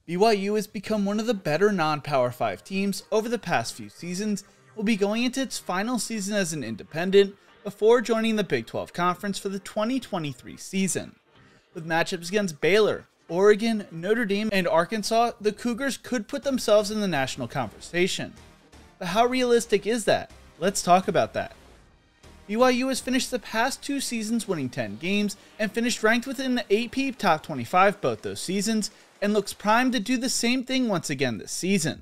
BYU has become one of the better non-Power 5 teams over the past few seasons, will be going into its final season as an independent before joining the Big 12 Conference for the 2023 season. With matchups against Baylor, Oregon, Notre Dame, and Arkansas, the Cougars could put themselves in the national conversation. But how realistic is that? Let's talk about that. BYU has finished the past 2 seasons winning 10 games and finished ranked within the AP Top 25 both those seasons, and looks primed to do the same thing once again this season.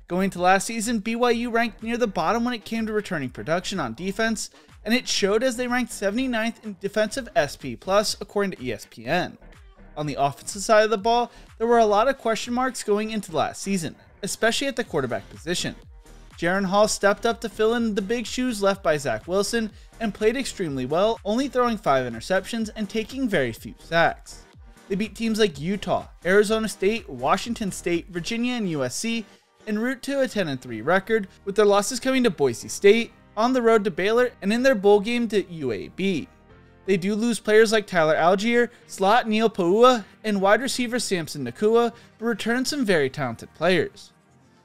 Going into last season, BYU ranked near the bottom when it came to returning production on defense, and it showed as they ranked 79th in defensive SP+, according to ESPN. On the offensive side of the ball, there were a lot of question marks going into last season, especially at the quarterback position. Jaren Hall stepped up to fill in the big shoes left by Zach Wilson and played extremely well, only throwing 5 interceptions and taking very few sacks. They beat teams like Utah, Arizona State, Washington State, Virginia, and USC en route to a 10-3 record, with their losses coming to Boise State, on the road to Baylor, and in their bowl game to UAB. They do lose players like Tyler Algier, slot Neil Paua, and wide receiver Samson Nakua, but return some very talented players.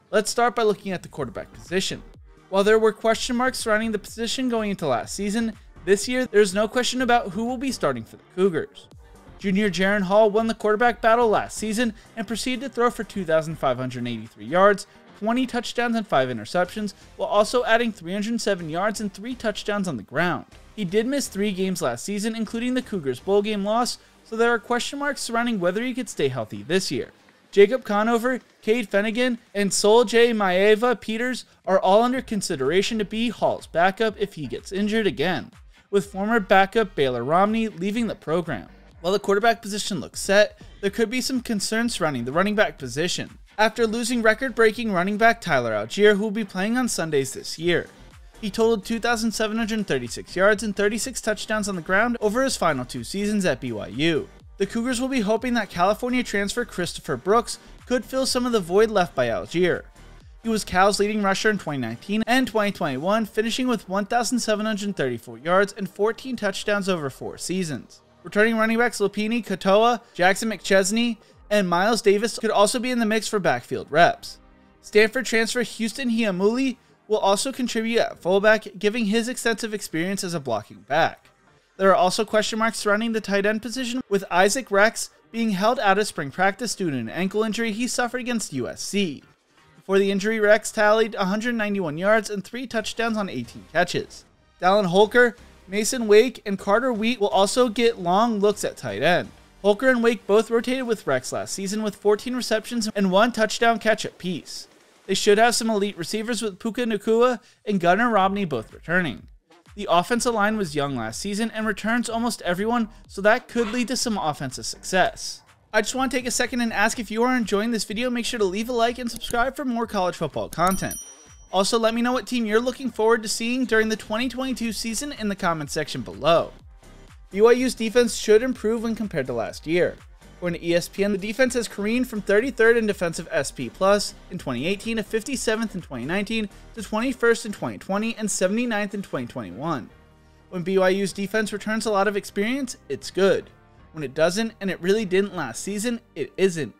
Let's start by looking at the quarterback position. While there were question marks surrounding the position going into last season, this year there's no question about who will be starting for the Cougars. Junior Jaren Hall won the quarterback battle last season and proceeded to throw for 2,583 yards, 20 touchdowns and 5 interceptions, while also adding 307 yards and 3 touchdowns on the ground. He did miss 3 games last season, including the Cougars bowl game loss, so there are question marks surrounding whether he could stay healthy this year. Jacob Conover, Cade Fennegan, and Sol J. Maeva Peters are all under consideration to be Hall's backup if he gets injured again, with former backup Baylor Romney leaving the program. While the quarterback position looks set, there could be some concerns surrounding the running back position, after losing record-breaking running back Tyler Algier, who will be playing on Sundays this year. He totaled 2,736 yards and 36 touchdowns on the ground over his final 2 seasons at BYU. The Cougars will be hoping that California transfer Christopher Brooks could fill some of the void left by Algier. He was Cal's leading rusher in 2019 and 2021, finishing with 1,734 yards and 14 touchdowns over 4 seasons. Returning running backs Lupini Katoa, Jackson McChesney, and Miles Davis could also be in the mix for backfield reps. Stanford transfer Houston Hiamuli will also contribute at fullback, giving his extensive experience as a blocking back. There are also question marks surrounding the tight end position, with Isaac Rex being held out of spring practice due to an ankle injury he suffered against USC. Before the injury, Rex tallied 191 yards and 3 touchdowns on 18 catches. Dallin Holker, Mason Wake, and Carter Wheat will also get long looks at tight end. Holker and Wake both rotated with Rex last season with 14 receptions and 1 touchdown catch apiece. They should have some elite receivers with Puka Nacua and Gunnar Romney both returning. The offensive line was young last season and returns almost everyone, so that could lead to some offensive success. I just want to take a second and ask, if you are enjoying this video, make sure to leave a like and subscribe for more college football content. Also, let me know what team you're looking forward to seeing during the 2022 season in the comments section below. BYU's defense should improve when compared to last year. According to ESPN, the defense has careened from 33rd in defensive SP+ in 2018 to 57th in 2019 to 21st in 2020 and 79th in 2021. When BYU's defense returns a lot of experience, it's good. When it doesn't, and it really didn't last season, it isn't.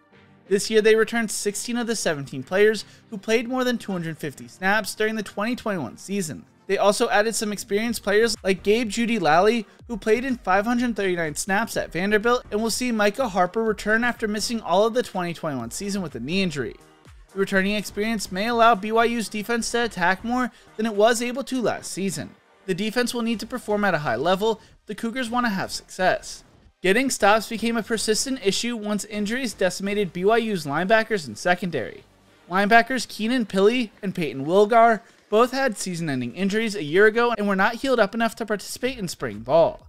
This year, they returned 16 of the 17 players who played more than 250 snaps during the 2021 season. They also added some experienced players like Gabe Judy Lally, who played in 539 snaps at Vanderbilt, and we'll see Micah Harper return after missing all of the 2021 season with a knee injury. The returning experience may allow BYU's defense to attack more than it was able to last season. The defense will need to perform at a high level if the Cougars want to have success. Getting stops became a persistent issue once injuries decimated BYU's linebackers and secondary. Linebackers Keenan Pili and Peyton Wilgar both had season-ending injuries a year ago and were not healed up enough to participate in spring ball.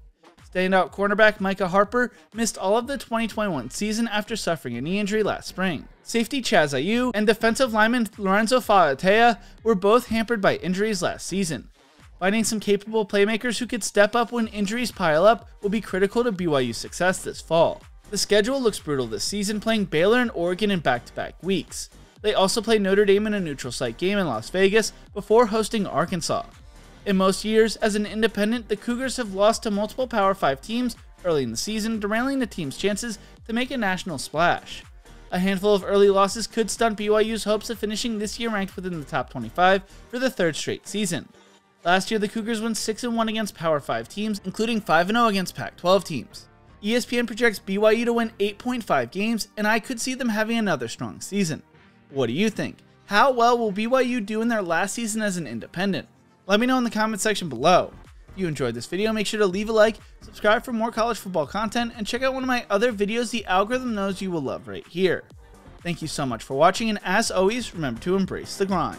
Standout cornerback Micah Harper missed all of the 2021 season after suffering a knee injury last spring. Safety Chaz Ayu and defensive lineman Lorenzo Faatea were both hampered by injuries last season. Finding some capable playmakers who could step up when injuries pile up will be critical to BYU's success this fall. The schedule looks brutal this season, playing Baylor and Oregon in back-to-back weeks. They also play Notre Dame in a neutral site game in Las Vegas before hosting Arkansas. In most years, as an independent, the Cougars have lost to multiple Power 5 teams early in the season, derailing the team's chances to make a national splash. A handful of early losses could stunt BYU's hopes of finishing this year ranked within the top 25 for the third straight season. Last year, the Cougars went 6-1 against Power 5 teams, including 5-0 against Pac-12 teams. ESPN projects BYU to win 8.5 games, and I could see them having another strong season. What do you think? How well will BYU do in their last season as an independent? Let me know in the comment section below. If you enjoyed this video, make sure to leave a like, subscribe for more college football content, and check out one of my other videos the algorithm knows you will love right here. Thank you so much for watching, and as always, remember to embrace the grind.